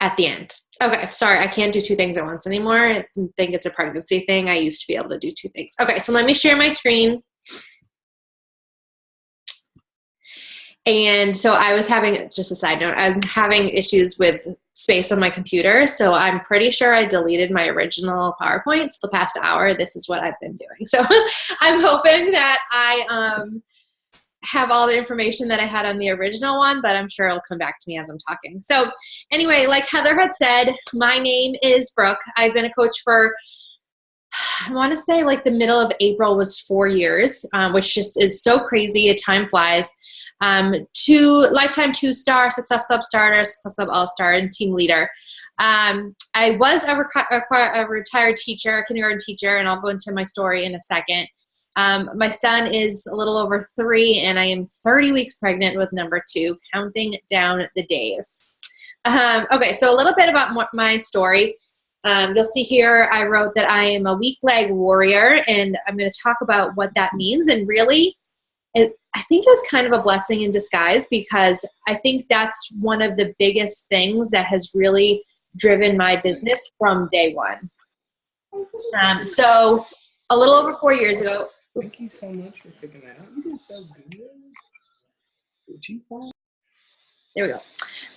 at the end. Okay, sorry, I can't do two things at once anymore. I think it's a pregnancy thing. I used to be able to do two things. Okay, so let me share my screen. And so I was having, just a side note, I'm having issues with space on my computer. So I'm pretty sure I deleted my original PowerPoints the past hour. This is what I've been doing. So I'm hoping that I have all the information that I had on the original one, but I'm sure it'll come back to me as I'm talking. So anyway, like Heather had said, my name is Brooke. I've been a coach for, I want to say like the middle of April was 4 years, which just is so crazy. Time flies. Lifetime 2-star, Success Club starter, Success Club all-star, and team leader. I was a retired teacher, a kindergarten teacher, and I'll go into my story in a second. My son is a little over 3, and I am 30 weeks pregnant with number 2, counting down the days. Okay, so a little bit about my story. You'll see here I wrote that I am a weak leg warrior, and I'm going to talk about what that means. And really, I think it was kind of a blessing in disguise, because I think that's one of the biggest things that has really driven my business from day one. So a little over 4 years ago. Thank you so much for picking that up. You did so good. There we go.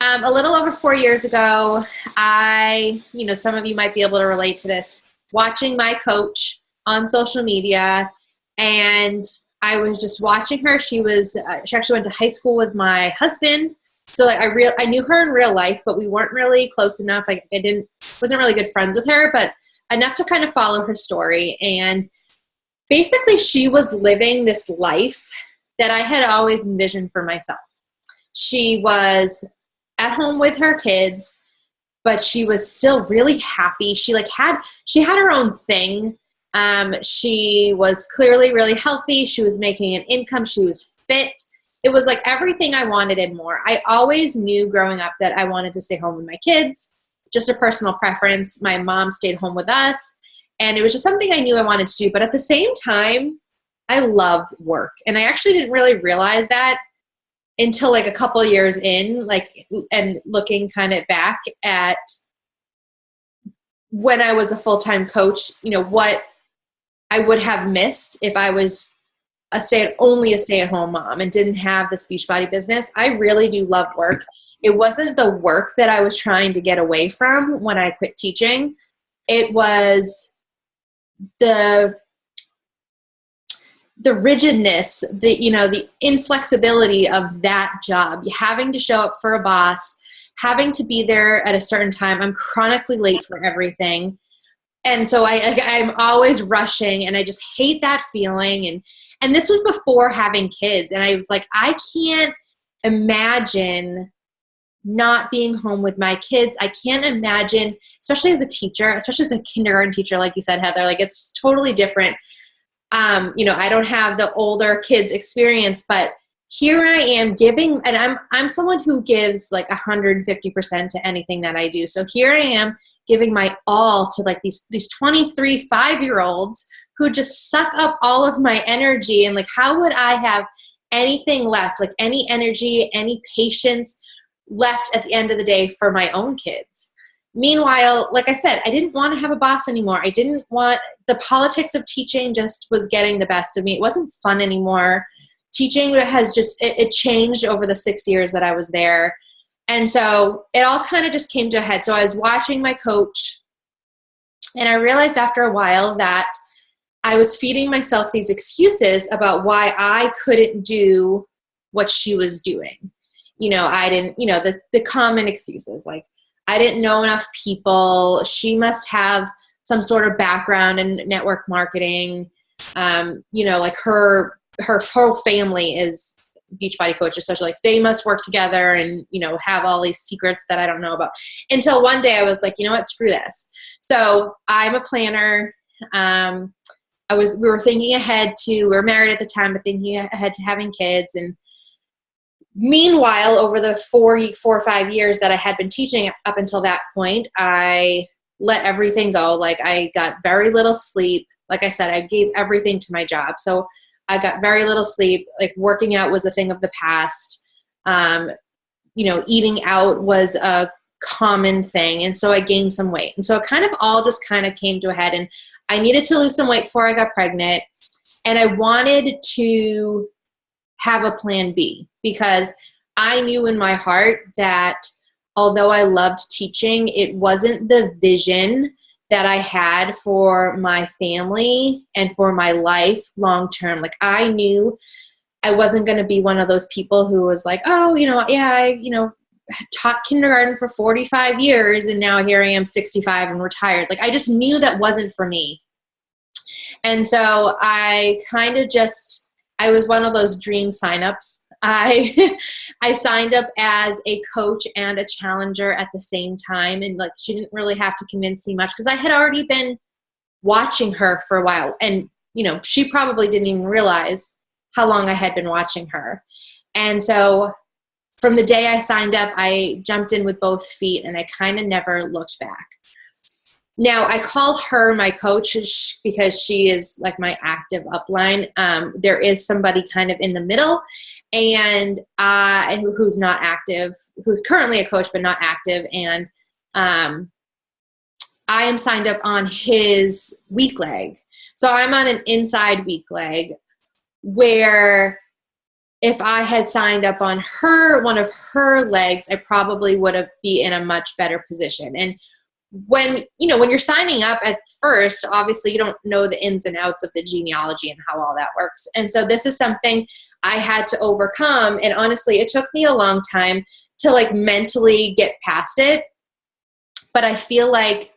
A little over 4 years ago, some of you might be able to relate to this, watching my coach on social media, and I was just watching her. She actually went to high school with my husband. So like I knew her in real life, but we weren't really close enough. Like wasn't really good friends with her, but enough to kind of follow her story. And basically she was living this life that I had always envisioned for myself. She was at home with her kids, but she was still really happy. She had her own thing. She was clearly really healthy. She was making an income. She was fit. It was like everything I wanted and more. I always knew growing up that I wanted to stay home with my kids, just a personal preference. My mom stayed home with us, and it was just something I knew I wanted to do. But at the same time, I love work. And I actually didn't really realize that until like a couple years in, and looking kind of back at when I was a full-time coach, what I would have missed if I was only a stay-at-home mom and didn't have this Beachbody business. I really do love work. It wasn't the work that I was trying to get away from when I quit teaching. It was the rigidness, the inflexibility of that job, having to show up for a boss, having to be there at a certain time. I'm chronically late for everything. And so I'm always rushing, and I just hate that feeling. And this was before having kids. And I was like, I can't imagine not being home with my kids. I can't imagine, especially as a teacher, especially as a kindergarten teacher, like you said, Heather, like it's totally different. I don't have the older kids experience, but here I am giving, and I'm someone who gives like 150% to anything that I do. So here I am giving my all to like these 23 5-year-olds who just suck up all of my energy. And like, how would I have anything left, like any energy, any patience left at the end of the day for my own kids? Meanwhile, like I said, I didn't want to have a boss anymore. I didn't want, the politics of teaching just was getting the best of me. It wasn't fun anymore. Teaching has just, it changed over the 6 years that I was there. And so it all kind of just came to a head. So I was watching my coach, and I realized after a while that I was feeding myself these excuses about why I couldn't do what she was doing. I didn't, the common excuses, like I didn't know enough people. She must have some sort of background in network marketing. Like her whole family is Beachbody coaches, so like they must work together and have all these secrets that I don't know about. Until one day I was like, you know what, screw this. So I'm a planner. We were thinking ahead to, we were married at the time, but thinking ahead to having kids. And meanwhile, over the 4 or 5 years that I had been teaching up until that point, I let everything go. Like I got very little sleep. Like I said, I gave everything to my job. So I got very little sleep. Like working out was a thing of the past. Eating out was a common thing. And so I gained some weight. And so it kind of all just kind of came to a head, and I needed to lose some weight before I got pregnant. And I wanted to have a plan B, because I knew in my heart that although I loved teaching, it wasn't the vision that I had for my family and for my life long term. Like, I knew I wasn't going to be one of those people who was like, oh, I taught kindergarten for 45 years and now here I am 65 and retired. Like, I just knew that wasn't for me. And so I kind of I was one of those dream signups. I signed up as a coach and a challenger at the same time. And like, she didn't really have to convince me much, because I had already been watching her for a while. And, she probably didn't even realize how long I had been watching her. And so from the day I signed up, I jumped in with both feet, and I kind of never looked back. Now, I call her my coach because she is like my active upline. There is somebody kind of in the middle, and who's not active, who's currently a coach but not active. And I am signed up on his weak leg. So I'm on an inside weak leg, where if I had signed up on one of her legs, I probably would have been in a much better position. And when you're signing up at first, obviously you don't know the ins and outs of the genealogy and how all that works. And so this is something I had to overcome. And honestly, it took me a long time to like mentally get past it. But I feel like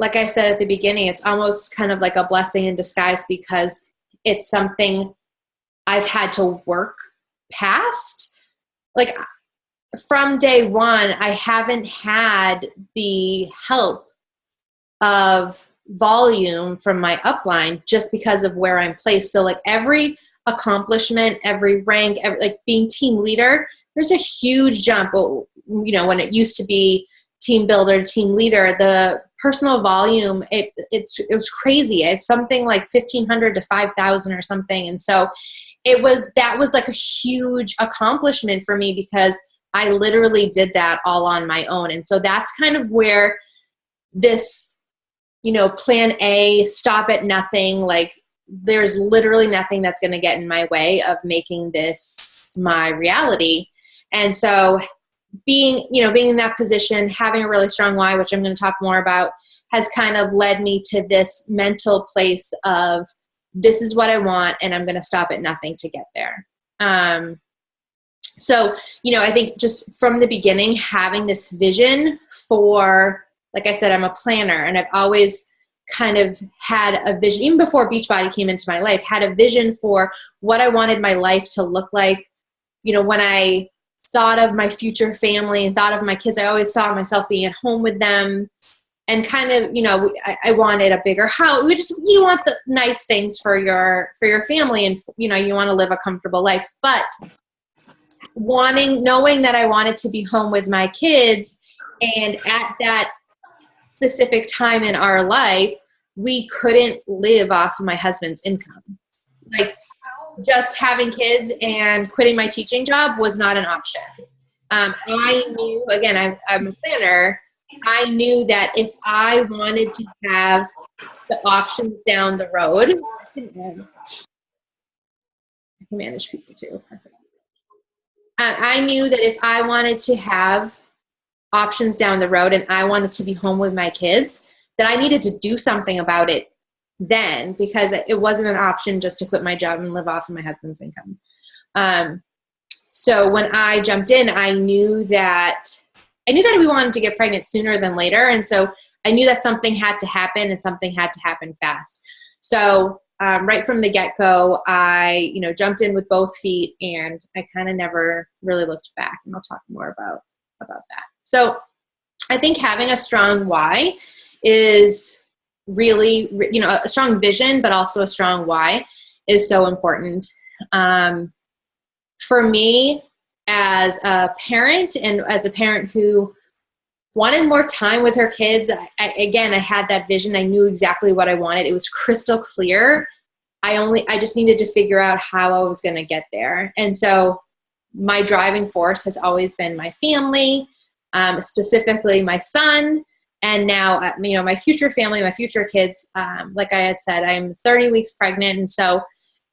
I said at the beginning, it's almost kind of like a blessing in disguise, because it's something I've had to work past. Like, from day one, I haven't had the help of volume from my upline just because of where I'm placed. So like, every accomplishment, every rank, like being team leader, there's a huge jump. When it used to be team builder, team leader, the personal volume, it was crazy. It's something like 1,500 to 5,000 or something. And so that was like a huge accomplishment for me, because I literally did that all on my own. And so that's kind of where this, plan A, stop at nothing. Like, there's literally nothing that's going to get in my way of making this my reality. And so being in that position, having a really strong why, which I'm going to talk more about, has kind of led me to this mental place of, this is what I want, and I'm going to stop at nothing to get there. So, I think just from the beginning, having this vision for, like I said, I'm a planner, and I've always kind of had a vision, even before Beachbody came into my life, had a vision for what I wanted my life to look like. When I thought of my future family and thought of my kids, I always saw myself being at home with them. And kind of, I wanted a bigger house. You want the nice things for your family, and, you want to live a comfortable life. But knowing that I wanted to be home with my kids, and at that specific time in our life, we couldn't live off of my husband's income. Like, just having kids and quitting my teaching job was not an option. I knew, again, I'm a planner. I knew that if I wanted to have the options down the road, I can manage people too. I knew that if I wanted to have options down the road and I wanted to be home with my kids, that I needed to do something about it then, because it wasn't an option just to quit my job and live off of my husband's income. So when I jumped in, I knew that we wanted to get pregnant sooner than later. And so I knew that something had to happen, and something had to happen fast. So right from the get-go, I, jumped in with both feet, and I kind of never really looked back. And I'll talk more about that. So I think having a strong why is really, a strong vision, but also a strong why is so important. For me, as a parent, and as a parent who wanted more time with her kids, I had that vision. I knew exactly what I wanted. It was crystal clear. I just needed to figure out how I was going to get there. And so my driving force has always been my family. specifically my son, and now, my future family, my future kids. Like I had said, I'm 30 weeks pregnant. And so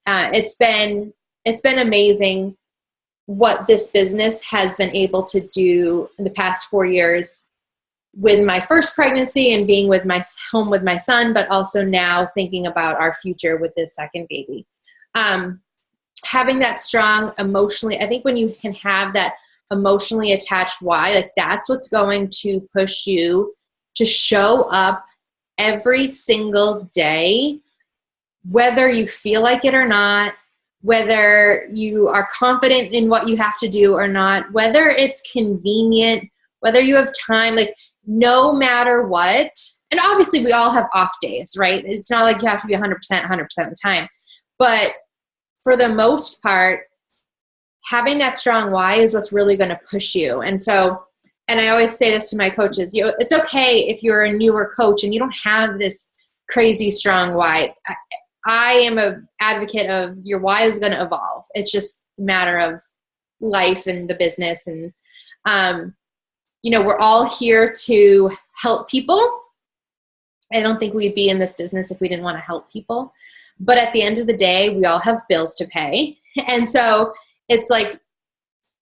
it's been amazing what this business has been able to do in the past 4 years with my first pregnancy and being home with my son, but also now thinking about our future with this second baby. Having that strong emotionally, I think when you can have that emotionally attached why, like that's what's going to push you to show up every single day, whether you feel like it or not, whether you are confident in what you have to do or not, whether it's convenient, whether you have time, like no matter what. And obviously we all have off days, right? It's not like you have to be 100% of the time. But for the most part, having that strong why is what's really going to push you. And so, and I always say this to my coaches, it's okay if you're a newer coach and you don't have this crazy strong why. I am an advocate of your why is going to evolve. It's just a matter of life and the business. And, we're all here to help people. I don't think we'd be in this business if we didn't want to help people. But at the end of the day, we all have bills to pay. And so it's like,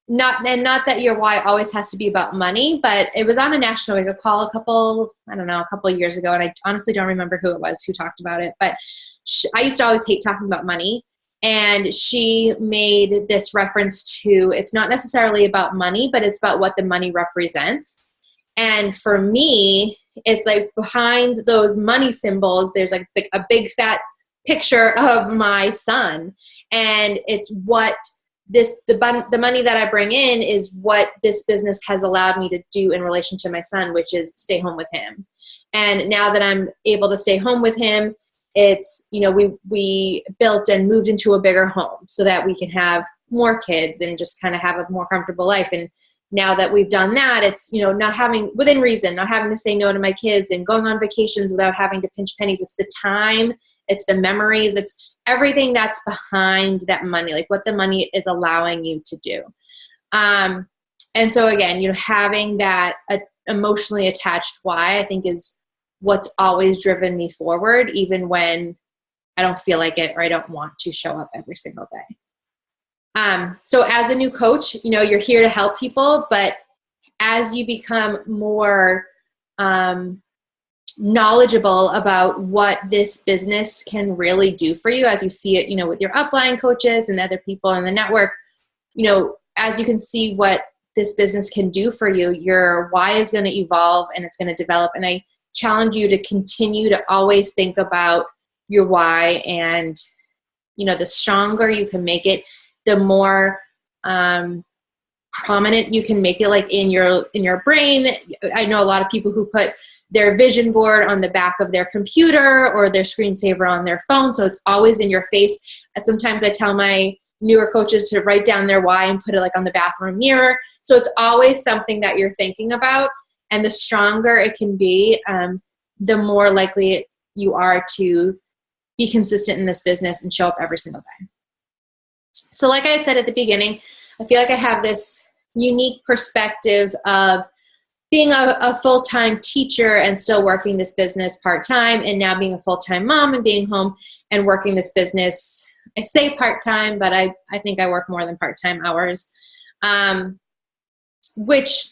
not that your why always has to be about money, but it was on a national wake-up call a couple of years ago. And I honestly don't remember who it was who talked about it, but I used to always hate talking about money. And she made this reference to, it's not necessarily about money, but it's about what the money represents. And for me, it's like behind those money symbols, there's like a big fat picture of my son. And it's what the money that I bring in is what this business has allowed me to do in relation to my son, which is stay home with him. And now that I'm able to stay home with him, it's, we built and moved into a bigger home so that we can have more kids and just kind of have a more comfortable life. And now that we've done that, it's, not having, within reason, not having to say no to my kids and going on vacations without having to pinch pennies. It's the time, it's the memories, it's everything that's behind that money, like what the money is allowing you to do. And so again, having that emotionally attached why, I think, is what's always driven me forward, even when I don't feel like it or I don't want to show up every single day. So as a new coach, you're here to help people, but as you become more knowledgeable about what this business can really do for you, as you see it, with your upline coaches and other people in the network, as you can see what this business can do for you, your why is going to evolve and it's going to develop. And I challenge you to continue to always think about your why, and, the stronger you can make it, the more prominent you can make it, like in your brain. I know a lot of people who put their vision board on the back of their computer or their screensaver on their phone, so it's always in your face. And sometimes I tell my newer coaches to write down their why and put it like on the bathroom mirror. So it's always something that you're thinking about, and the stronger it can be, the more likely you are to be consistent in this business and show up every single day. So like I had said at the beginning, I feel like I have this unique perspective of being a full-time teacher and still working this business part-time, and now being a full-time mom and being home and working this business. I say part-time, but I think I work more than part-time hours, which,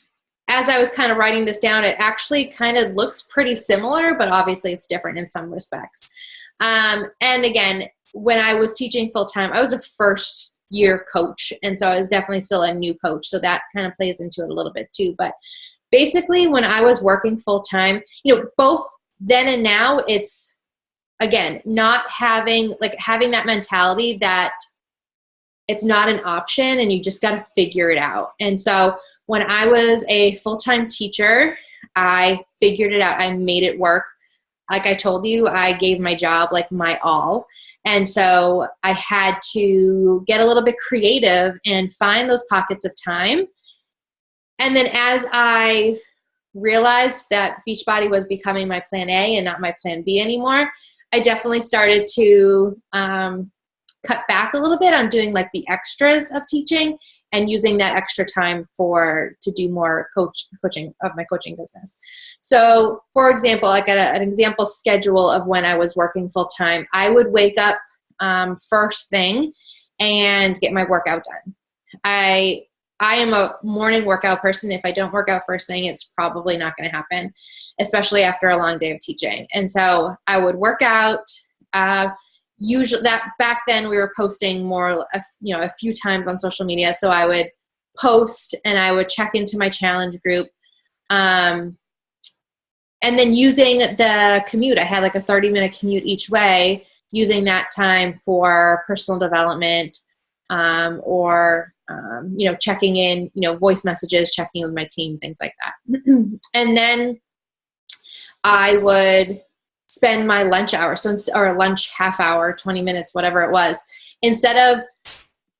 as I was kind of writing this down, it actually kind of looks pretty similar, but obviously it's different in some respects. And again, when I was teaching full-time, I was a first-year coach, and so I was definitely still a new coach, so that kind of plays into it a little bit too. But basically, when I was working full-time, both then and now, it's, again, not having that mentality that it's not an option and you just got to figure it out. And so when I was a full-time teacher, I figured it out. I made it work. Like I told you, I gave my job like my all. And so I had to get a little bit creative and find those pockets of time. And then as I realized that Beachbody was becoming my plan A and not my plan B anymore, I definitely started to cut back a little bit on doing like the extras of teaching and using that extra time to do more coaching of my coaching business. So for example, like an example schedule of when I was working full time, I would wake up first thing and get my workout done. I am a morning workout person. If I don't work out first thing, it's probably not going to happen, especially after a long day of teaching. And so I would work out. Usually that back then we were posting more, a few times on social media. So I would post and I would check into my challenge group. And then using the commute, I had like a 30-minute commute each way, using that time for personal development, or checking in, voice messages, checking in with my team, things like that. And then I would spend my lunch hour, or lunch half hour, 20 minutes, whatever it was, instead of,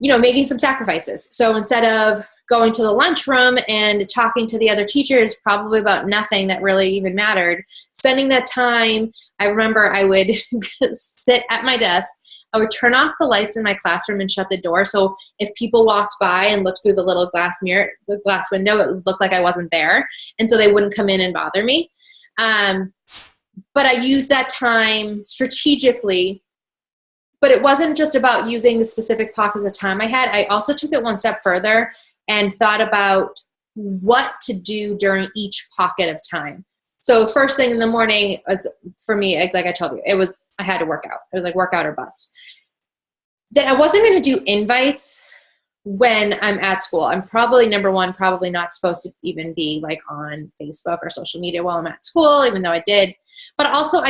making some sacrifices. So instead of going to the lunchroom and talking to the other teachers probably about nothing that really even mattered, spending that time, I remember I would sit at my desk. I would turn off the lights in my classroom and shut the door. So if people walked by and looked through the little glass window, it would look like I wasn't there. And so they wouldn't come in and bother me. But I used that time strategically. But it wasn't just about using the specific pockets of time I had. I also took it one step further and thought about what to do during each pocket of time. So first thing in the morning, for me, like I told you, I had to work out. It was like work out or bust. Then I wasn't going to do invites when I'm at school. I'm probably, number one, probably not supposed to even be like on Facebook or social media while I'm at school, even though I did. But also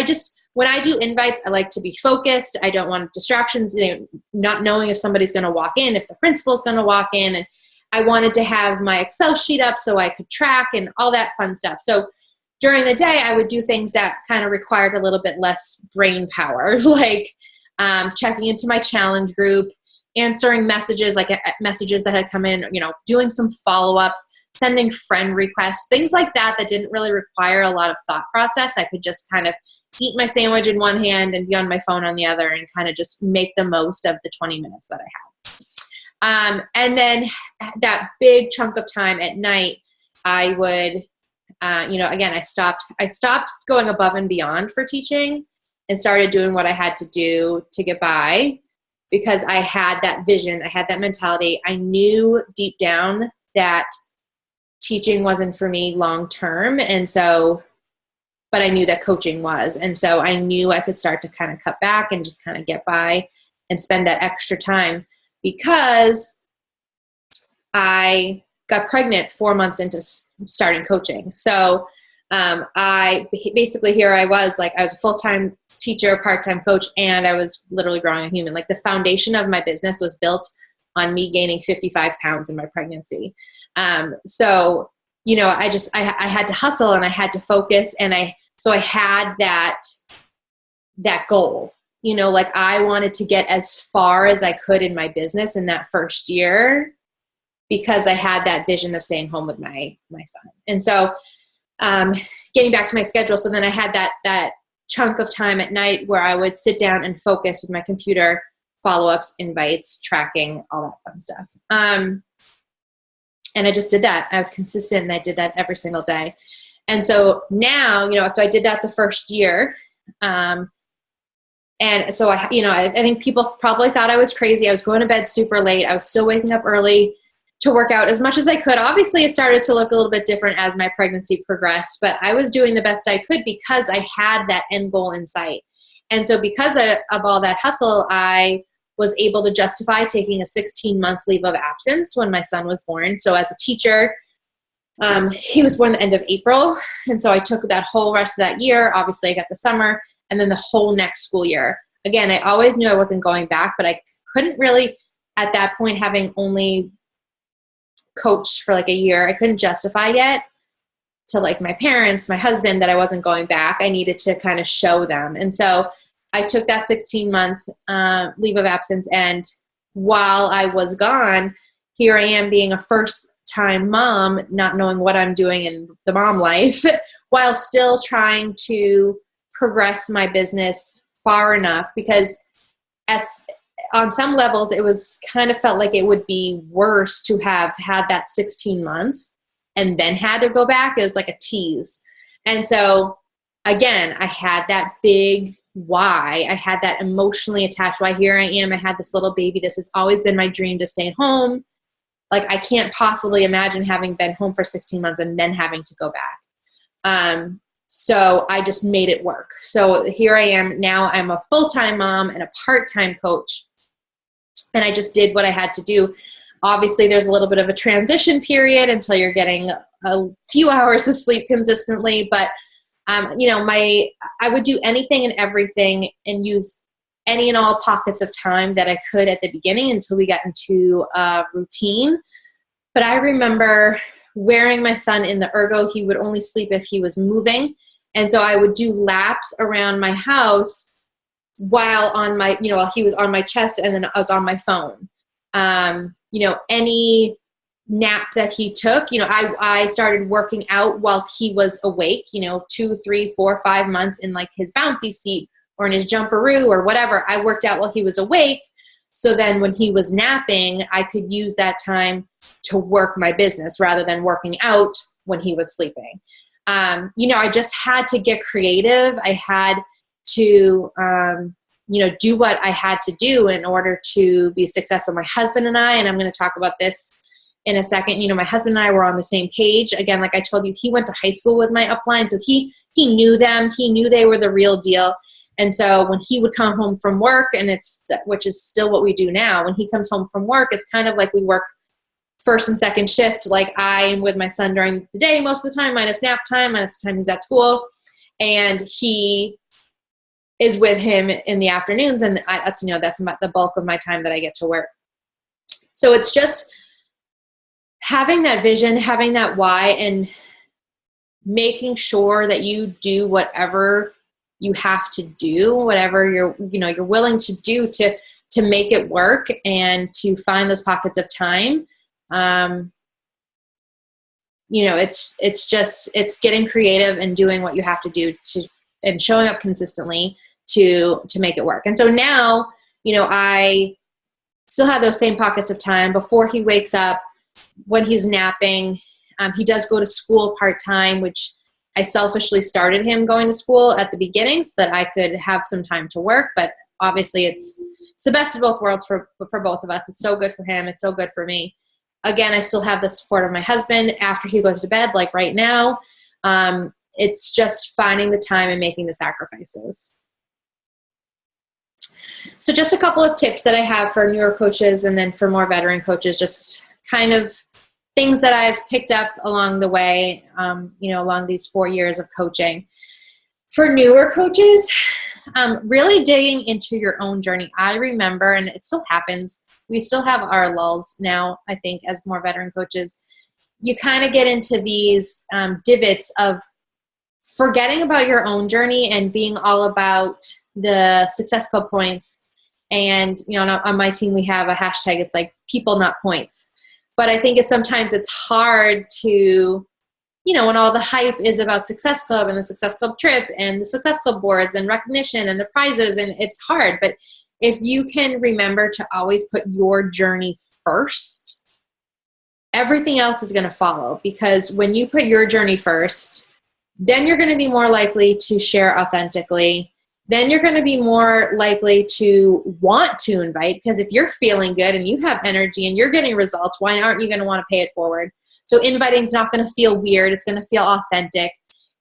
when I do invites, I like to be focused. I don't want distractions, not knowing if somebody's going to walk in, if the principal's going to walk in. And I wanted to have my Excel sheet up so I could track and all that fun stuff. So during the day, I would do things that kind of required a little bit less brain power, like checking into my challenge group, answering messages, like messages that had come in, doing some follow-ups, sending friend requests, things like that didn't really require a lot of thought process. I could just kind of eat my sandwich in one hand and be on my phone on the other and kind of just make the most of the 20 minutes that I had. And then that big chunk of time at night, I would, again, I stopped going above and beyond for teaching and started doing what I had to do to get by, because I had that vision. I had that mentality. I knew deep down that teaching wasn't for me long term. And so, but I knew that coaching was. And so I knew I could start to kind of cut back and just kind of get by and spend that extra time, because I got pregnant 4 months into starting coaching. So I basically, here I was a full-time teacher, part-time coach, and I was literally growing a human. Like the foundation of my business was built on me gaining 55 pounds in my pregnancy. So, I had to hustle and I had to focus, and so I had that goal, I wanted to get as far as I could in my business in that first year, because I had that vision of staying home with my son. And so, getting back to my schedule. So then I had that chunk of time at night where I would sit down and focus with my computer, follow-ups, invites, tracking, all that fun stuff. And I just did that. I was consistent and I did that every single day. And so now, so I did that the first year. And so I think people probably thought I was crazy. I was going to bed super late. I was still waking up early to work out as much as I could. Obviously, it started to look a little bit different as my pregnancy progressed, but I was doing the best I could because I had that end goal in sight. And so because of all that hustle, I was able to justify taking a 16-month leave of absence when my son was born. So as a teacher, he was born the end of April. And so I took that whole rest of that year. Obviously, I got the summer and then the whole next school year. Again, I always knew I wasn't going back, but I couldn't really, at that point, having only coached for like a year, I couldn't justify yet to like my parents, my husband, that I wasn't going back. I needed to kind of show them. And so I took that 16 months leave of absence. And while I was gone, here I am being a first-time mom, not knowing what I'm doing in the mom life, while still trying to progress my business far enough, because on some levels, it was kind of felt like it would be worse to have had that 16 months and then had to go back. It was like a tease. And so again, I had that big why. I had that emotionally attached why. Here I am. I had this little baby. This has always been my dream to stay home. Like, I can't possibly imagine having been home for 16 months and then having to go back. So I just made it work. So here I am now. I'm a full-time mom and a part-time coach. And I just did what I had to do. Obviously, there's a little bit of a transition period until you're getting a few hours of sleep consistently. But, I would do anything and everything and use any and all pockets of time that I could at the beginning until we got into a routine. But I remember wearing my son in the ergo. He would only sleep if he was moving. And so I would do laps around my house while he was on my chest, and then I was on my phone. Any nap that he took, I started working out while he was awake, 2, 3, 4, 5 months in like his bouncy seat or in his jumperoo or whatever. I worked out while he was awake. So then when he was napping, I could use that time to work my business rather than working out when he was sleeping. I just had to get creative. I had to, do what I had to do in order to be successful. My husband and I, and I'm going to talk about this in a second, my husband and I were on the same page. Again, like I told you, he went to high school with my upline. So he knew them. He knew they were the real deal. And so when he would come home from work, which is still what we do now, when he comes home from work, it's kind of like we work first and second shift. Like, I am with my son during the day most of the time, minus nap time, minus the time he's at school. And he is with him in the afternoons. And that's the bulk of my time that I get to work. So it's just having that vision, having that why, and making sure that you do whatever you have to do, whatever you're willing to do to make it work and to find those pockets of time. It's getting creative and doing what you have to do and showing up consistently to make it work. And so now, I still have those same pockets of time before he wakes up, when he's napping. He does go to school part-time, which I selfishly started him going to school at the beginning so that I could have some time to work. But obviously it's the best of both worlds for both of us. It's so good for him. It's so good for me. Again, I still have the support of my husband after he goes to bed, like right now. It's just finding the time and making the sacrifices. So just a couple of tips that I have for newer coaches and then for more veteran coaches, just kind of things that I've picked up along the way, along these 4 years of coaching. For newer coaches, really digging into your own journey. I remember, and it still happens, we still have our lulls now, I think, as more veteran coaches. You kind of get into these divots of forgetting about your own journey and being all about the Success Club points. And, on my team, we have a hashtag. It's like people, not points. But I think sometimes it's hard to, when all the hype is about Success Club and the Success Club trip and the Success Club boards and recognition and the prizes, and it's hard. But if you can remember to always put your journey first, everything else is going to follow. Because when you put your journey first, then you're going to be more likely to share authentically. Then you're going to be more likely to want to invite, because if you're feeling good and you have energy and you're getting results, why aren't you going to want to pay it forward? So inviting is not going to feel weird. It's going to feel authentic,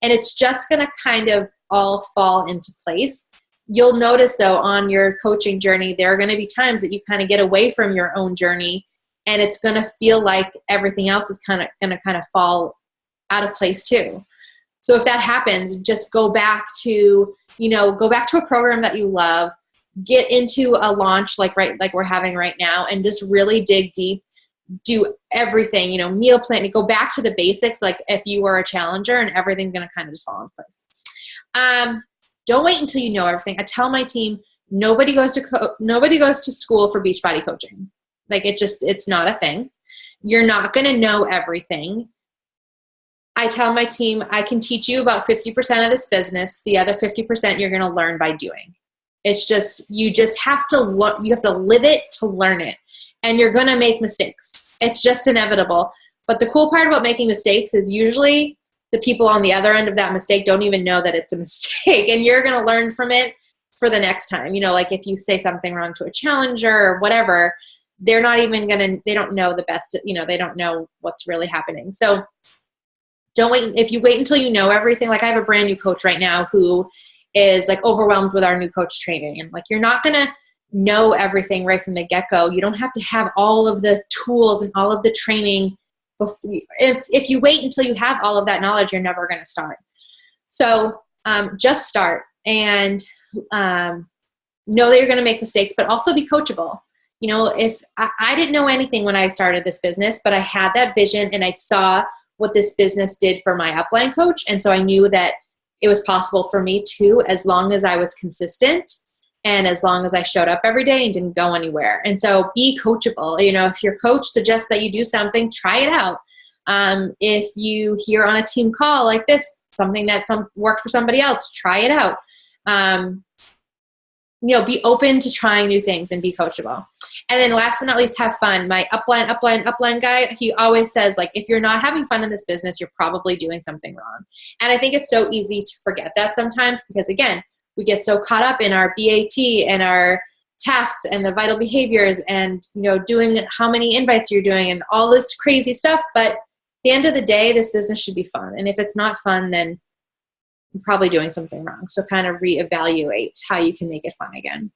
and it's just going to kind of all fall into place. You'll notice, though, on your coaching journey, there are going to be times that you kind of get away from your own journey, and it's going to feel like everything else is kind of going to fall out of place too. So if that happens, just go back to a program that you love, get into a launch like we're having right now, and just really dig deep, do everything, meal planning, go back to the basics. Like if you were a challenger, and everything's going to kind of just fall in place. Don't wait until you know everything. I tell my team, nobody goes to school for Beachbody coaching. Like it's not a thing. You're not going to know everything. I tell my team, I can teach you about 50% of this business. The other 50% you're going to learn by doing. It's just, you just have to look, you have to live it to learn it. And you're going to make mistakes. It's just inevitable. But the cool part about making mistakes is usually the people on the other end of that mistake don't even know that it's a mistake. And you're going to learn from it for the next time. You know, like if you say something wrong to a challenger or whatever, they're not even going to, they don't know the best, you know, they don't know what's really happening. So don't wait. If you wait until you know everything, like I have a brand new coach right now who is like overwhelmed with our new coach training. And like, you're not going to know everything right from the get-go. You don't have to have all of the tools and all of the training. If you wait until you have all of that knowledge, you're never going to start. So just start and know that you're going to make mistakes, but also be coachable. You know, if I didn't know anything when I started this business, but I had that vision and I saw what this business did for my upline coach. And so I knew that it was possible for me too, as long as I was consistent and as long as I showed up every day and didn't go anywhere. And so be coachable. You know, if your coach suggests that you do something, try it out. If you hear on a team call like this, something that worked for somebody else, try it out. You know, be open to trying new things and be coachable. And then last but not least, have fun. My upline guy, he always says, like, if you're not having fun in this business, you're probably doing something wrong. And I think it's so easy to forget that sometimes because, again, we get so caught up in our BAT and our tasks and the vital behaviors and, you know, doing how many invites you're doing and all this crazy stuff. But at the end of the day, this business should be fun. And if it's not fun, then you're probably doing something wrong. So kind of reevaluate how you can make it fun again.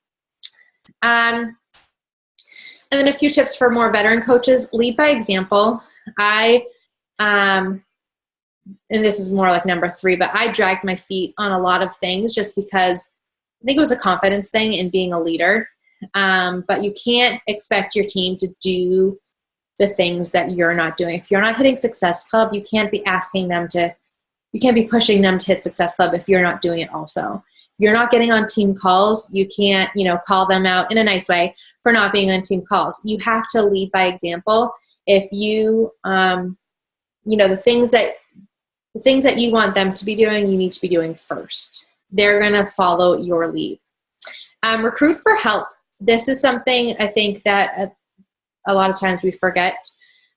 And then a few tips for more veteran coaches: lead by example. And this is more like number 3, but I dragged my feet on a lot of things just because I think it was a confidence thing in being a leader. But you can't expect your team to do the things that you're not doing. If you're not hitting Success Club, you can't be you can't be pushing them to hit Success Club if you're not doing it also. If you're not getting on team calls, you can't, you know, call them out in a nice way for not being on team calls. You have to lead by example. If you, you know, the things that you want them to be doing, you need to be doing first. They're going to follow your lead. Recruit for help. This is something I think that a lot of times we forget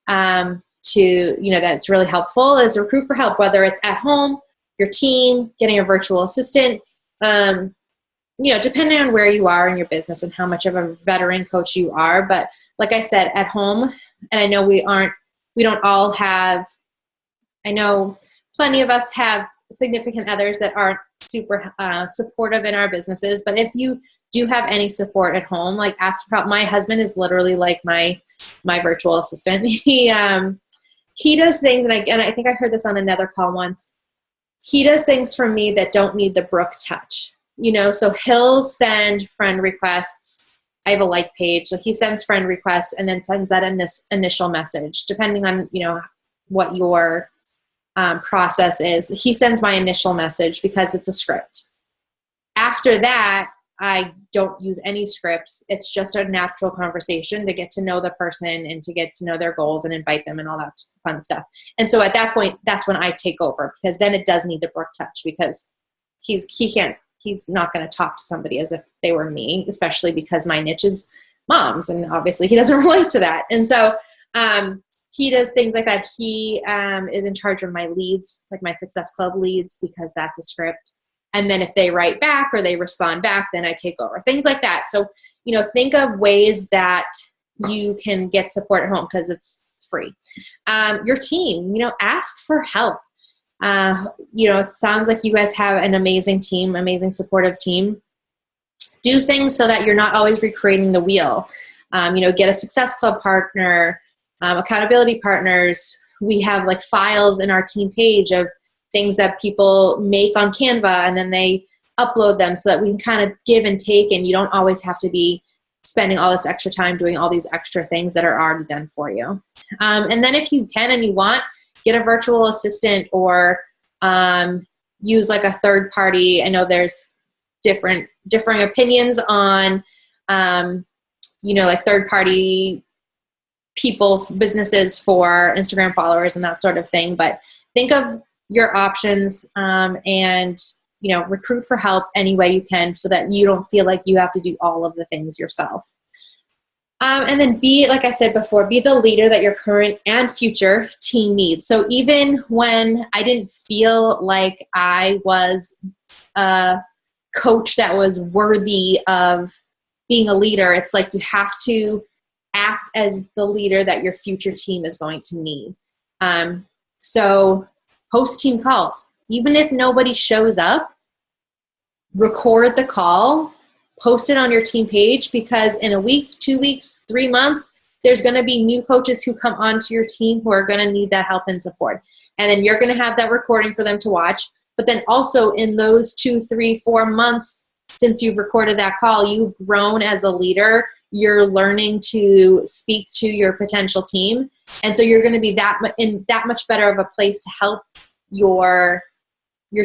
that it's really helpful, is recruit for help, whether it's at home, your team, getting a virtual assistant, you know, depending on where you are in your business and how much of a veteran coach you are. But like I said, at home, and I know we don't all have, I know plenty of us have significant others that aren't super supportive in our businesses. But if you do have any support at home, like ask for help. My husband is literally like my virtual assistant. He does things, and I think I heard this on another call once. He does things for me that don't need the Brooke touch, you know. So he'll send friend requests. I have a like page, so he sends friend requests and then sends that in this initial message, depending on, you know, what your process is. He sends my initial message because it's a script. After that, I don't use any scripts. It's just a natural conversation to get to know the person and to get to know their goals and invite them and all that fun stuff. And so at that point, that's when I take over, because then it does need the Brooke touch, because he's not going to talk to somebody as if they were me, especially because my niche is moms, and obviously he doesn't relate to that. And so he does things like that. He is in charge of my leads, like my Success Club leads, because that's a script. And then if they write back or they respond back, then I take over. Things like that. So, you know, think of ways that you can get support at home because it's free. Your team, you know, ask for help. You know, it sounds like you guys have an amazing team, amazing supportive team. Do things so that you're not always recreating the wheel. You know, get a Success Club partner, accountability partners. We have like files in our team page of things that people make on Canva, and then they upload them so that we can kind of give and take, and you don't always have to be spending all this extra time doing all these extra things that are already done for you. And then if you can and you want, get a virtual assistant or use like a third party. I know there's differing opinions on, you know, like third party people, businesses for Instagram followers and that sort of thing. But think of your options and recruit for help any way you can so that you don't feel like you have to do all of the things yourself. And then like I said before, be the leader that your current and future team needs. So even when I didn't feel like I was a coach that was worthy of being a leader, it's like you have to act as the leader that your future team is going to need. So host team calls. Even if nobody shows up, record the call, post it on your team page, because in a week, 2 weeks, 3 months, there's going to be new coaches who come onto your team who are going to need that help and support. And then you're going to have that recording for them to watch. But then also in those 2, 3, 4 months since you've recorded that call, you've grown as a leader. You're learning to speak to your potential team. And so you're going to be in that much better of a place to help your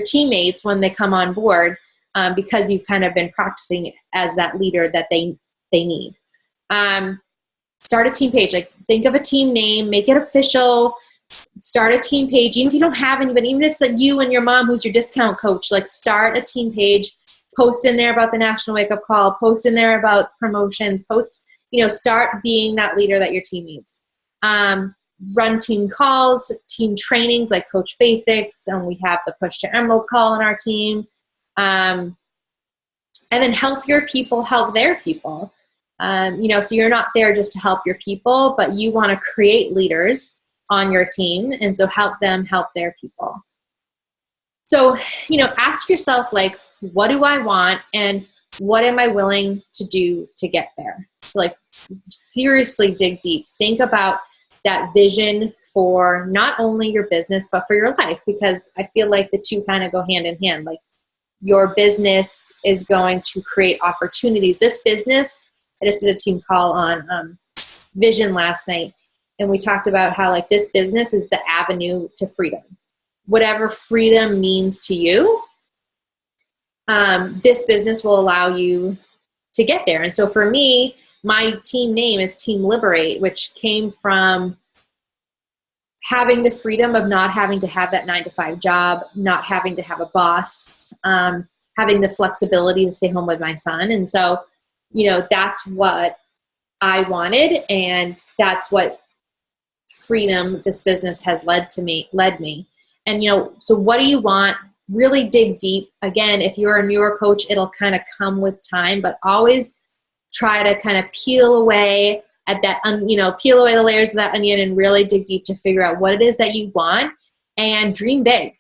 teammates when they come on board, because you've kind of been practicing as that leader that they need. Start a team page. Like, think of a team name, make it official. Start a team page. Even if you don't have anybody, even if it's like you and your mom who's your discount coach, like, start a team page. Post in there about the National Wake Up Call. Post in there about promotions. Start being that leader that your team needs. Run team calls, team trainings like Coach Basics, and we have the Push to Emerald call on our team. And then help your people help their people. So you're not there just to help your people, but you want to create leaders on your team, and so help them help their people. So, ask yourself, like, what do I want, and what am I willing to do to get there? So, like, seriously dig deep. Think about that vision for not only your business, but for your life, because I feel like the two kind of go hand in hand. Like, your business is going to create opportunities. This business, I just did a team call on vision last night, and we talked about how, like, this business is the avenue to freedom. Whatever freedom means to you, this business will allow you to get there. And so for me, my team name is Team Liberate, which came from having the freedom of not having to have that 9-to-5 job, not having to have a boss, having the flexibility to stay home with my son. And so, that's what I wanted, and that's what freedom this business has led me. And, so what do you want? Really dig deep. Again, if you're a newer coach, it'll kind of come with time, but always try to kind of peel away at that, peel away the layers of that onion and really dig deep to figure out what it is that you want, and dream big.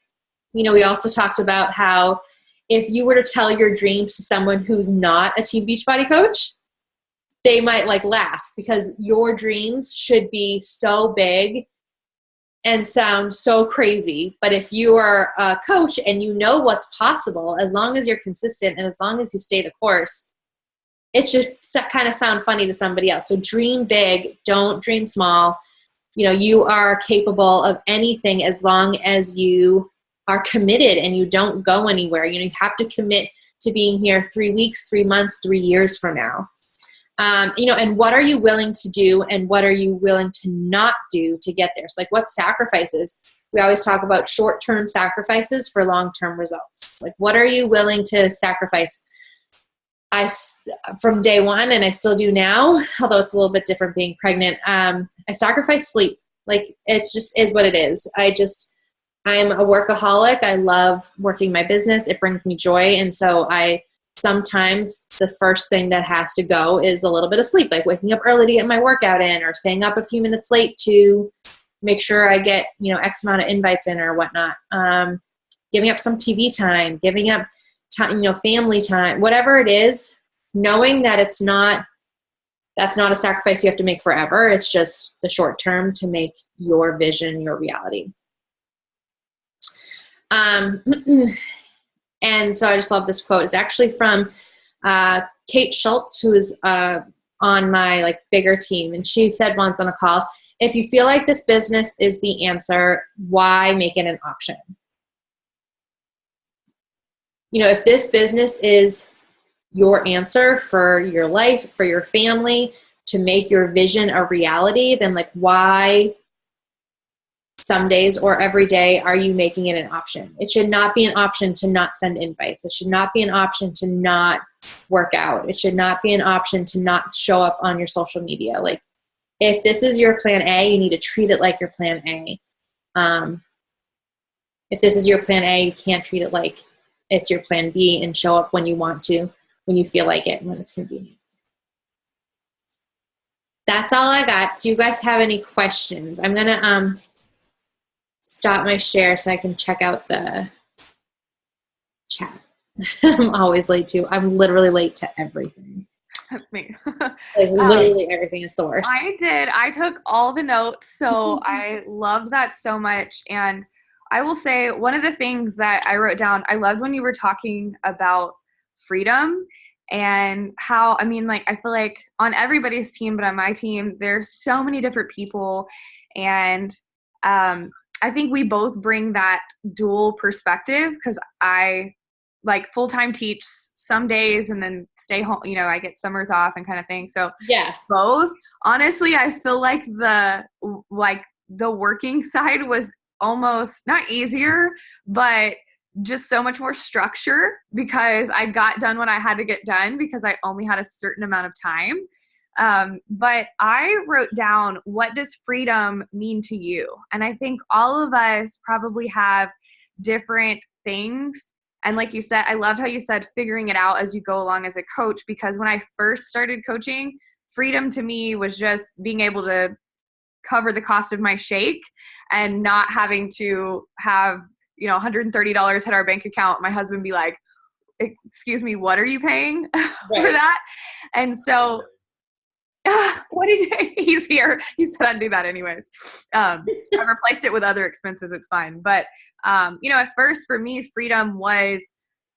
We also talked about how if you were to tell your dreams to someone who's not a Team Beachbody coach, they might laugh, because your dreams should be so big and sound so crazy. But if you are a coach and you know what's possible, as long as you're consistent and as long as you stay the course, it should kind of sound funny to somebody else. So dream big, don't dream small. You are capable of anything as long as you are committed and you don't go anywhere. You have to commit to being here 3 weeks, 3 months, 3 years from now. And what are you willing to do, and what are you willing to not do to get there? So, like, what sacrifices? We always talk about short-term sacrifices for long-term results. Like, what are you willing to sacrifice? From day one, and I still do now, although it's a little bit different being pregnant, I sacrifice sleep. Like, it's just is what it is. I'm a workaholic. I love working my business. It brings me joy. And so sometimes the first thing that has to go is a little bit of sleep, like waking up early to get my workout in, or staying up a few minutes late to make sure I get, X amount of invites in or whatnot. Giving up some TV time, giving up time, family time, whatever it is, knowing that that's not a sacrifice you have to make forever. It's just the short term to make your vision your reality. And so I just love this quote. It's actually from Kate Schultz, who is on my bigger team. And she said once on a call, if you feel like this business is the answer, why make it an option? If this business is your answer for your life, for your family, to make your vision a reality, then why some days or every day are you making it an option? It should not be an option to not send invites. It should not be an option to not work out. It should not be an option to not show up on your social media. Like, if this is your plan A, you need to treat it like your plan A. If this is your plan A, you can't treat it like it's your plan B and show up when you want to, when you feel like it, when it's convenient. That's all I got. Do you guys have any questions? I'm going to stop my share so I can check out the chat. I'm always late too. I'm literally late to everything. That's me. Like, literally everything is the worst. I took all the notes, so I loved that so much. And I will say one of the things that I wrote down, I loved when you were talking about freedom and how, I mean, like, I feel like on everybody's team, but on my team, there's so many different people. And I think we both bring that dual perspective, because I like full-time teach some days and then stay home, you know, I get summers off and kind of thing. So yeah, both. Honestly, I feel like the working side was almost not easier, but just so much more structure, because I got done when I had to get done because I only had a certain amount of time. But I wrote down, what does freedom mean to you? And I think all of us probably have different things. And like you said, I loved how you said figuring it out as you go along as a coach, because when I first started coaching, freedom to me was just being able to cover the cost of my shake and not having to have, you know, $130 hit our bank account. My husband be like, excuse me, what are you paying for that? And so he's here. He said I'd do that anyways. I replaced it with other expenses. It's fine. But, you know, at first for me, freedom was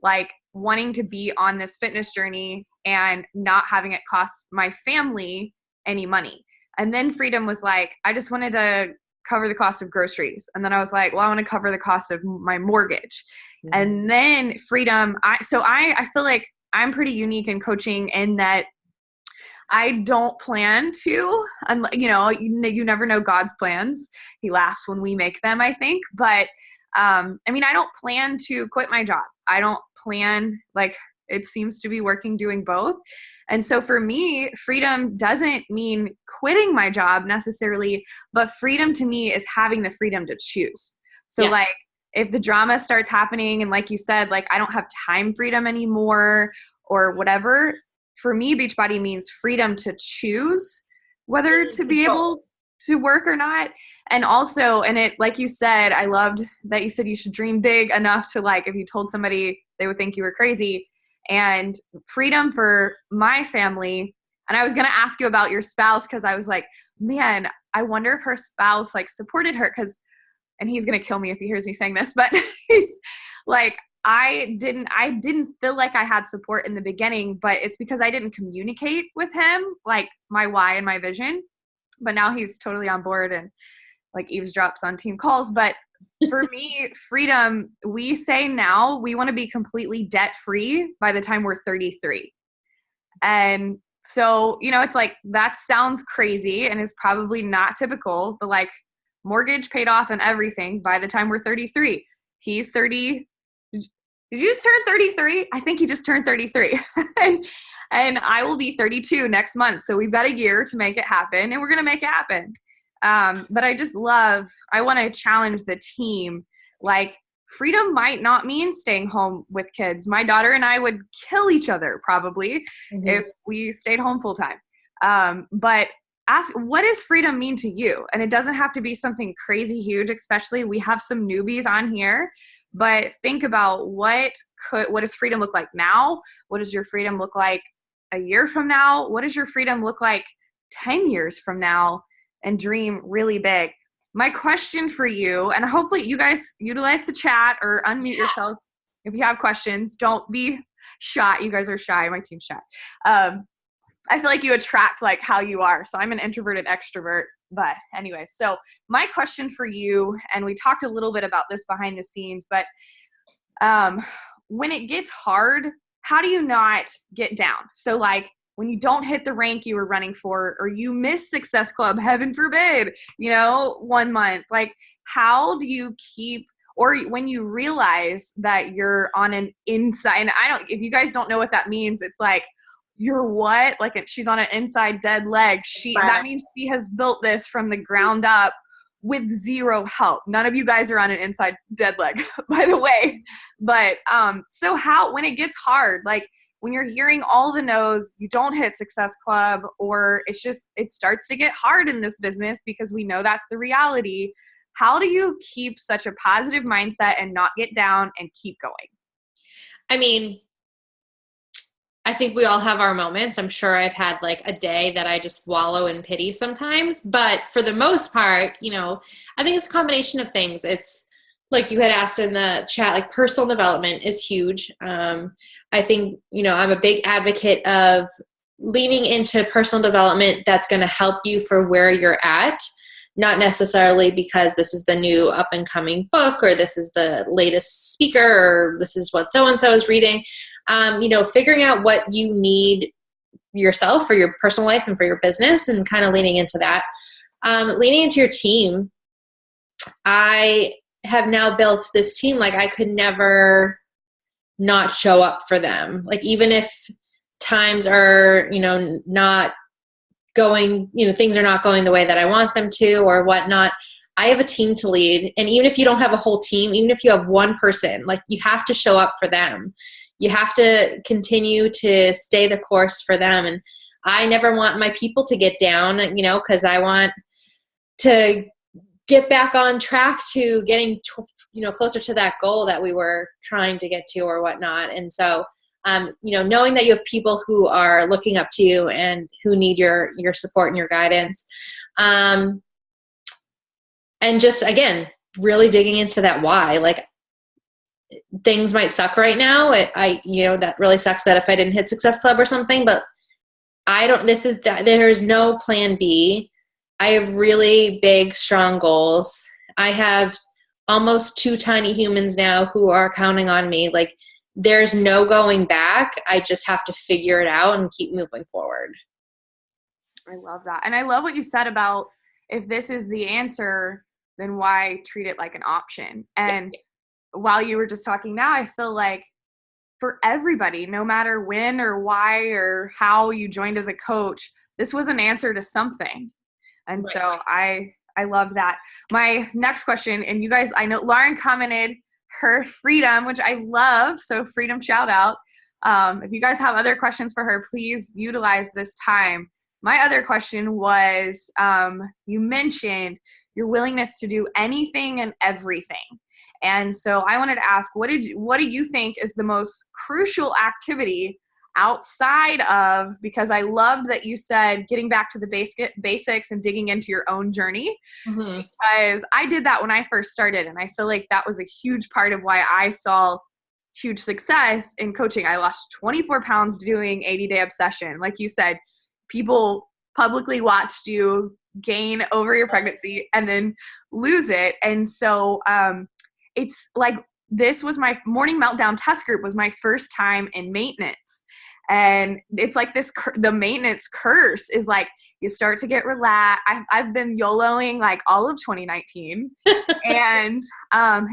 like wanting to be on this fitness journey and not having it cost my family any money. And then freedom was like, I just wanted to cover the cost of groceries. And then I was like, well, I want to cover the cost of my mortgage. Mm-hmm. And then freedom. I feel like I'm pretty unique in coaching in that I don't plan to, you know, you never know God's plans. He laughs when we make them, I think. But, I mean, I don't plan to quit my job. I don't plan, like, it seems to be working doing both. And so for me, freedom doesn't mean quitting my job necessarily, but freedom to me is having the freedom to choose. So like, if the drama starts happening and like you said, like, I don't have time freedom anymore or whatever, for me, Beachbody means freedom to choose whether to be able to work or not. And also, and it, like you said, I loved that you said you should dream big enough to, like, if you told somebody, they would think you were crazy. And freedom for my family. And I was going to ask you about your spouse, because I was like, man, I wonder if her spouse like supported her, and he's going to kill me if he hears me saying this, but he's like, I didn't feel like I had support in the beginning, but it's because I didn't communicate with him, like, my why and my vision. But now he's totally on board and like eavesdrops on team calls. But for me, freedom, we say now we want to be completely debt free by the time we're 33. And so, you know, it's like, that sounds crazy and is probably not typical, but like, mortgage paid off and everything by the time we're 33. He's 30. Did you just turn 33? I think he just turned 33. and I will be 32 next month. So we've got a year to make it happen, and we're going to make it happen. But I want to challenge the team. Like, freedom might not mean staying home with kids. My daughter and I would kill each other probably if we stayed home full time. But ask, what does freedom mean to you? And it doesn't have to be something crazy huge, especially we have some newbies on here, but think about what does freedom look like now? What does your freedom look like a year from now? What does your freedom look like 10 years from now? And dream really big. My question for you, and hopefully you guys utilize the chat or unmute yourselves if you have questions. Don't be shy. You guys are shy. My team's shy. I feel like you attract like how you are. So I'm an introverted extrovert. But anyway, so my question for you, and we talked a little bit about this behind the scenes, but when it gets hard, how do you not get down? So like when you don't hit the rank you were running for, or you miss Success Club, heaven forbid, 1 month, like how do you keep, or when you realize that you're on an inside, and if you guys don't know what that means, it's like, you're what? Like she's on an inside dead leg. That means she has built this from the ground up with zero help. None of you guys are on an inside dead leg, by the way. But so when it gets hard, like when you're hearing all the no's, you don't hit Success Club, or it starts to get hard in this business because we know that's the reality. How do you keep such a positive mindset and not get down and keep going? I mean, I think we all have our moments. I'm sure I've had like a day that I just wallow in pity sometimes, but for the most part, I think it's a combination of things. It's like you had asked in the chat, like personal development is huge. I think, I'm a big advocate of leaning into personal development that's going to help you for where you're at, not necessarily because this is the new up and coming book, or this is the latest speaker, or this is what so-and-so is reading. Figuring out what you need yourself for your personal life and for your business, and kind of leaning into that. Leaning into your team. I have now built this team, like I could never not show up for them. Like even if times are, not going, things are not going the way that I want them to or whatnot, I have a team to lead. And even if you don't have a whole team, even if you have one person, like you have to show up for them. You have to continue to stay the course for them. And I never want my people to get down, because I want to get back on track to getting, closer to that goal that we were trying to get to or whatnot. And so, knowing that you have people who are looking up to you and who need your support and your guidance. And just, again, really digging into that why. Like, things might suck right now. That really sucks that if I didn't hit Success Club or something, but there's no plan B. I have really big, strong goals. I have almost 2 tiny humans now who are counting on me. Like there's no going back. I just have to figure it out and keep moving forward. I love that. And I love what you said about if this is the answer, then why treat it like an option? And while you were just talking now, I feel like for everybody, no matter when or why or how you joined as a coach, this was an answer to something. And so I love that. My next question, and you guys, I know Lauren commented her freedom, which I love. So freedom shout out. If you guys have other questions for her, please utilize this time. My other question was, you mentioned your willingness to do anything and everything. And so I wanted to ask, what do you think is the most crucial activity outside of, because I love that you said getting back to the basics and digging into your own journey, because I did that when I first started. And I feel like that was a huge part of why I saw huge success in coaching. I lost 24 pounds doing 80-day obsession. Like you said, people publicly watched you gain over your pregnancy and then lose it. And so it's like, this was my morning meltdown test group was my first time in maintenance. And it's like this, the maintenance curse is like, you start to get relaxed. I've been YOLOing like all of 2019. And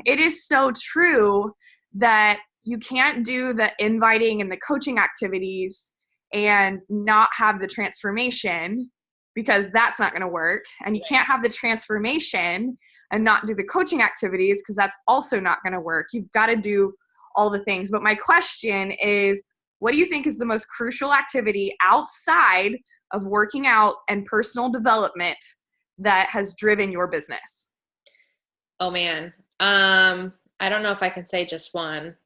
it is so true that you can't do the inviting and the coaching activities and not have the transformation, because that's not going to work. And you can't have the transformation and not do the coaching activities, because that's also not going to work. You've got to do all the things. But my question is, what do you think is the most crucial activity outside of working out and personal development that has driven your business? Oh man. I don't know if I can say just one.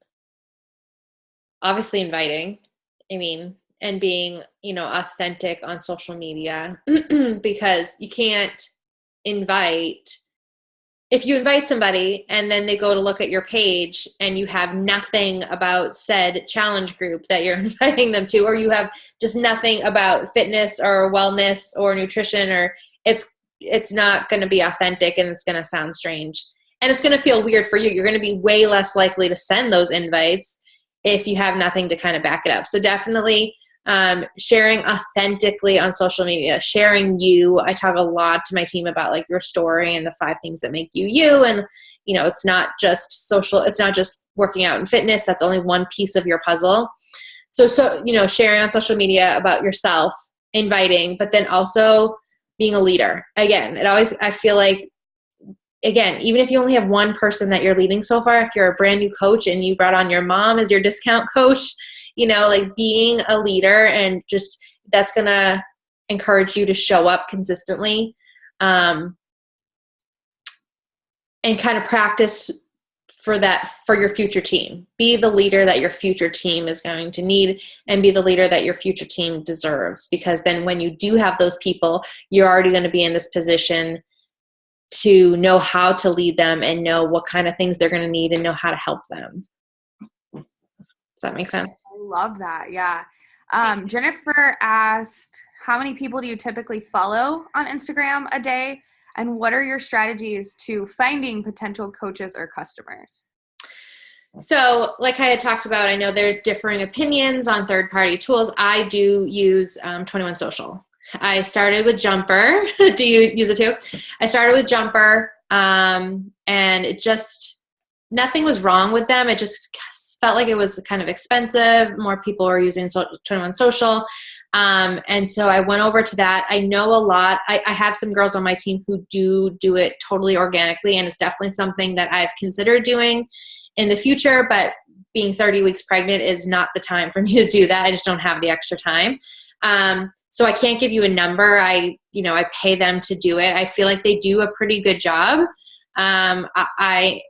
Obviously inviting. And being, authentic on social media, because you can't invite, if you invite somebody and then they go to look at your page and you have nothing about said challenge group that you're inviting them to, or you have just nothing about fitness or wellness or nutrition, or it's not going to be authentic, and it's going to sound strange, and it's going to feel weird for you. You're going to be way less likely to send those invites if you have nothing to kind of back it up. So definitely sharing authentically on social media, sharing you. I talk a lot to my team about like your story and the 5 things that make you you. And, you know, it's not just working out and fitness. That's only one piece of your puzzle. So, you know, sharing on social media about yourself, inviting, but then also being a leader. Again, I feel like, again, even if you only have one person that you're leading so far, if you're a brand new coach and you brought on your mom as your discount coach, you know, like being a leader and just that's going to encourage you to show up consistently, and kind of practice for your future team. Be the leader that your future team is going to need and be the leader that your future team deserves. Because then when you do have those people, you're already going to be in this position to know how to lead them and know what kind of things they're going to need and know how to help them. Does that make sense? I love that. Yeah. Jennifer asked, how many people do you typically follow on Instagram a day? And what are your strategies to finding potential coaches or customers? So like I had talked about, I know there's differing opinions on third-party tools. I do use 21 Social. I started with Jumper. Do you use it too? I started with Jumper, and it just, nothing was wrong with them. It just felt like it was kind of expensive. More people were using 21 Social. And so I went over to that. I know a lot. I have some girls on my team who do it totally organically, and it's definitely something that I've considered doing in the future, but being 30 weeks pregnant is not the time for me to do that. I just don't have the extra time. So I can't give you a number. I pay them to do it. I feel like they do a pretty good job. I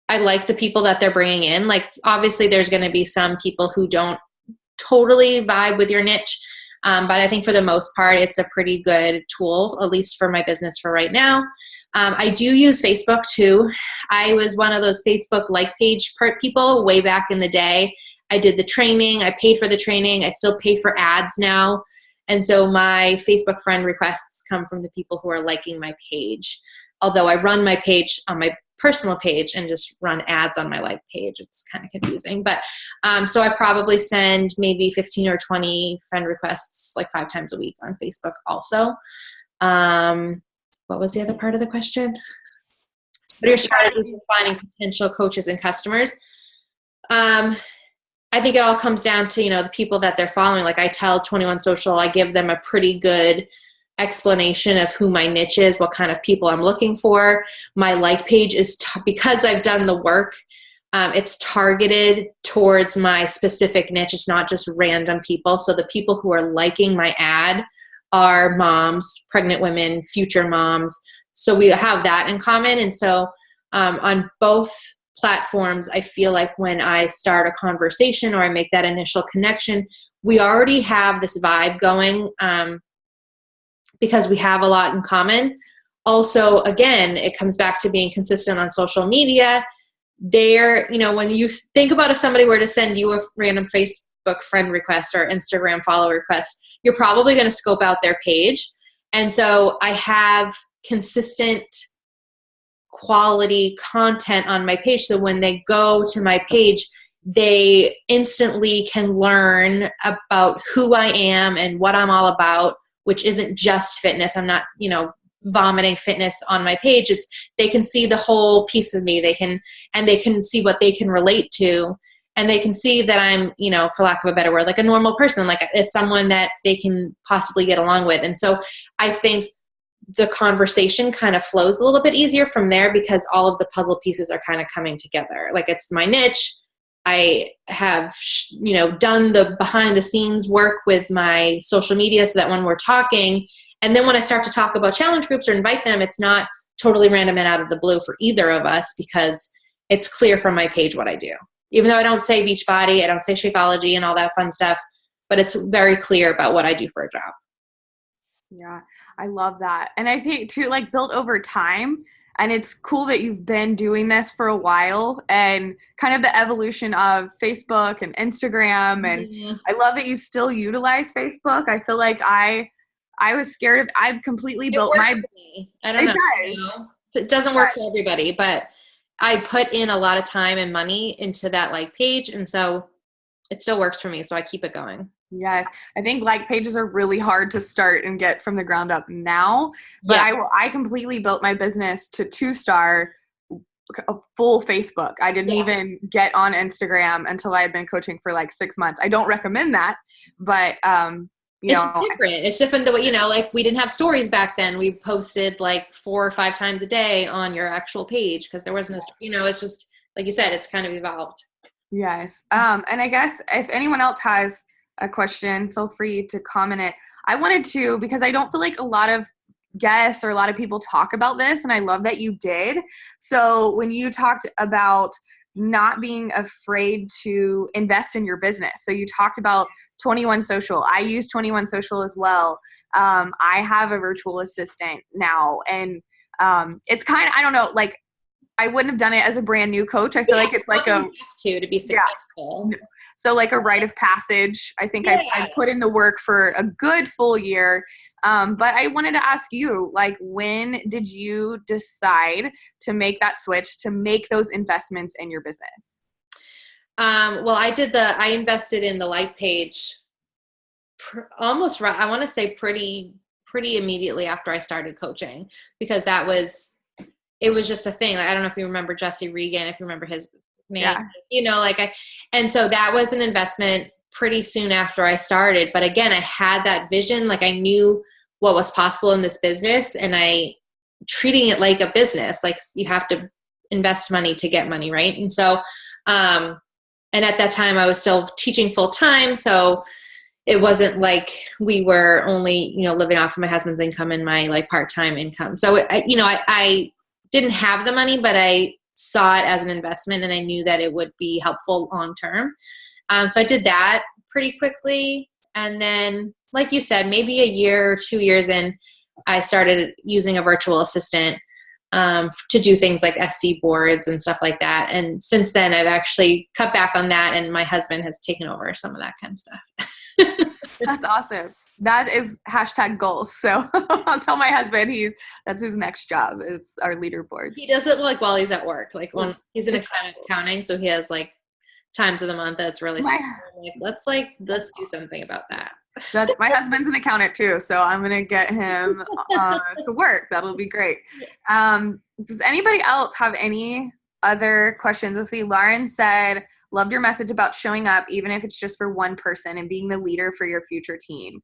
like the people that they're bringing in. Like, obviously there's going to be some people who don't totally vibe with your niche. But I think for the most part, it's a pretty good tool, at least for my business for right now. I do use Facebook too. I was one of those Facebook like page people way back in the day. I did the training. I paid for the training. I still pay for ads now. And so my Facebook friend requests come from the people who are liking my page. Although I run my page on my personal page and just run ads on my like page. It's kind of confusing. But so I probably send maybe 15 or 20 friend requests like 5 times a week on Facebook also. What was the other part of the question? What are your strategies for finding potential coaches and customers? I think it all comes down to, the people that they're following. Like I tell 21 Social, I give them a pretty good explanation of who my niche is, what kind of people I'm looking for. My like page is, because I've done the work, it's targeted towards my specific niche. It's not just random people. So the people who are liking my ad are moms, pregnant women, future moms. So we have that in common. And so on both platforms, I feel like when I start a conversation or I make that initial connection, we already have this vibe going, because we have a lot in common. Also, again, it comes back to being consistent on social media. When you think about if somebody were to send you a random Facebook friend request or Instagram follow request, you're probably going to scope out their page. And so I have consistent quality content on my page. So when they go to my page, they instantly can learn about who I am and what I'm all about, which isn't just fitness. I'm not, vomiting fitness on my page. They can see the whole piece of me. They can see what they can relate to, and they can see that I'm, for lack of a better word, like a normal person, like it's someone that they can possibly get along with. And so I think the conversation kind of flows a little bit easier from there because all of the puzzle pieces are kind of coming together. Like it's my niche. I have, done the behind the scenes work with my social media so that when we're talking, and then when I start to talk about challenge groups or invite them, it's not totally random and out of the blue for either of us because it's clear from my page what I do. Even though I don't say Beachbody, I don't say Shakeology and all that fun stuff, but it's very clear about what I do for a job. Yeah, I love that. And I think too, like built over time. And it's cool that you've been doing this for a while and kind of the evolution of Facebook and Instagram. And I love that you still utilize Facebook. I feel like I was scared of, I've completely built my, I don't know. It doesn't work for everybody, but I put in a lot of time and money into that like page. And so it still works for me. So I keep it going. Yes. I think like pages are really hard to start and get from the ground up now, but Yeah. I completely built my business to 2-star, a full Facebook. I didn't even get on Instagram until I had been coaching for like 6 months. I don't recommend that, but It's different. It's different the way, like we didn't have stories back then. We posted like 4 or 5 times a day on your actual page because there wasn't it's just like you said, it's kind of evolved. Yes. And I guess if anyone else has a question, feel free to comment it. I wanted to, because I don't feel like a lot of guests or a lot of people talk about this, and I love that you did. So when you talked about not being afraid to invest in your business, so you talked about 21 Social. I use 21 Social as well. I have a virtual assistant now, and it's kind of, I don't know, like I wouldn't have done it as a brand new coach. I feel like it's like to be successful. Yeah. So like a rite of passage. I think I put in the work for a good full year. But I wanted to ask you, like, when did you decide to make that switch, to make those investments in your business? Well, I invested in the like page almost right. I want to say pretty immediately after I started coaching, because it was just a thing. Like, I don't know if you remember Jesse Regan, if you remember his name, and so that was an investment pretty soon after I started. But again, I had that vision. Like I knew what was possible in this business, and I treating it like a business, like you have to invest money to get money. Right. And so, and at that time I was still teaching full time. So it wasn't like we were only, living off of my husband's income and my like part-time income. So, I didn't have the money, but I saw it as an investment, and I knew that it would be helpful long-term. So I did that pretty quickly. And then, like you said, maybe a year or 2 years in, I started using a virtual assistant to do things like SC boards and stuff like that. And since then, I've actually cut back on that, and my husband has taken over some of that kind of stuff. That's awesome. That is #goals. So I'll tell my husband that's his next job, is our leaderboards. He does it like while he's at work, like when he's in accounting. So he has like times of the month that's really let's do something about that. That's my husband's an accountant too, so I'm gonna get him to work. That'll be great. Does anybody else have any other questions? Let's see. Lauren said, loved your message about showing up, even if it's just for one person, and being the leader for your future team.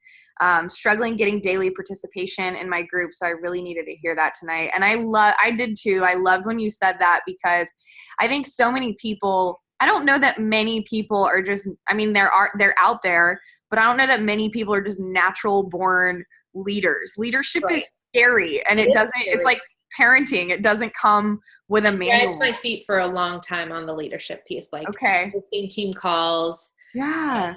Struggling getting daily participation in my group, so I really needed to hear that tonight. And I did too. I loved when you said that, because I think so many people, I don't know that many people are just, they're out there, but I don't know that many people are just natural born leaders. Leadership is scary, and it's like parenting. It doesn't come with a manual. Dragged my feet for a long time on the leadership piece, like hosting team calls. Yeah.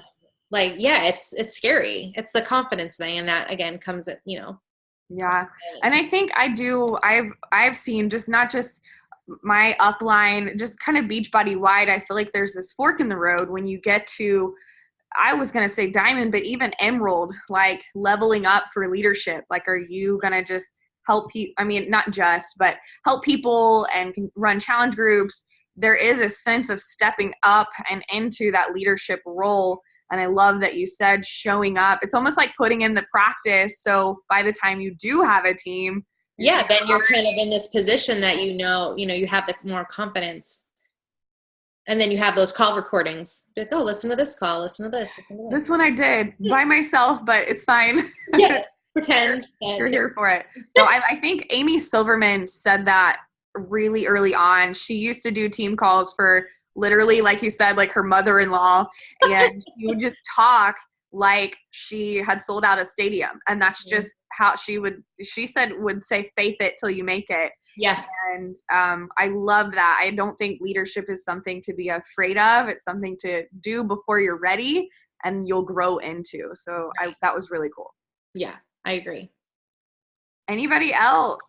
It's scary. It's the confidence thing, and that again comes at Yeah. And I think I've seen not just my upline, just kind of Beachbody wide, I feel like there's this fork in the road when you get to, I was going to say diamond, but even emerald, like leveling up for leadership. Like, are you going to just help people? Not just, but help people and run challenge groups. There is a sense of stepping up and into that leadership role. And I love that you said showing up. It's almost like putting in the practice. So by the time you do have a team, then you're kind of in this position that you have the more confidence. And then you have those call recordings. Like, oh, listen to this call, listen to this. This one I did by myself, but it's fine. Yes, pretend you're here for it. So I think Amy Silverman said that really early on. She used to do team calls for literally, like you said, like her mother-in-law, and she would just talk like she had sold out a stadium. And that's just how she said would say, faith it till you make it. Yeah. And I love that. I don't think leadership is something to be afraid of. It's something to do before you're ready, and you'll grow into. So that was really cool. Yeah, I agree. Anybody else?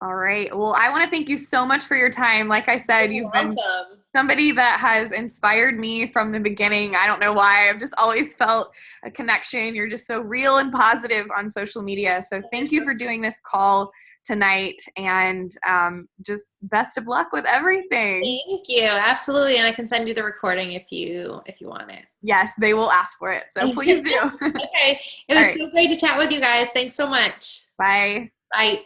All right. Well, I want to thank you so much for your time. Like I said, you've been welcome. somebody that has inspired me from the beginning. I don't know why. I've just always felt a connection. You're just so real and positive on social media. So thank you for doing this call tonight, and just best of luck with everything. Thank you. Absolutely. And I can send you the recording if you want it. Yes, they will ask for it. So please do. Okay. It was so great to chat with you guys. Thanks so much. Bye. Bye.